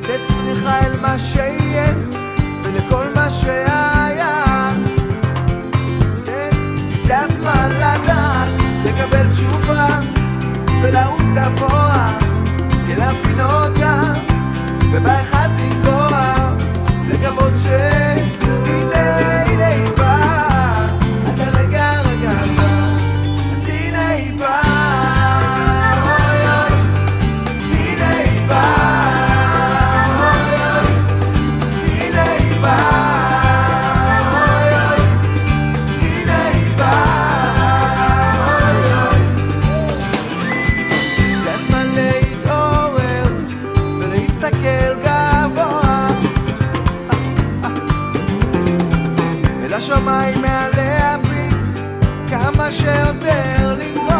לתת סליחה אל מה שיהיה ולכל מה שהיה. זה הזמן לדעת, לקבל תשובה ולעוף גבוה, להבין אותה ובאחד לנגוע, לקוות שהנה הנה היא באה, עד הרגע בא, אז הנה היא באה, אוי אוי, הנה היא באה, אוי אוי, הנה היא באה, אוי אוי, הנה היא באה, אוי אוי. זה הזמן להתעורר ולהסתכל גבוה אל השמיים מעל להביט, כמה שיותר לנגוע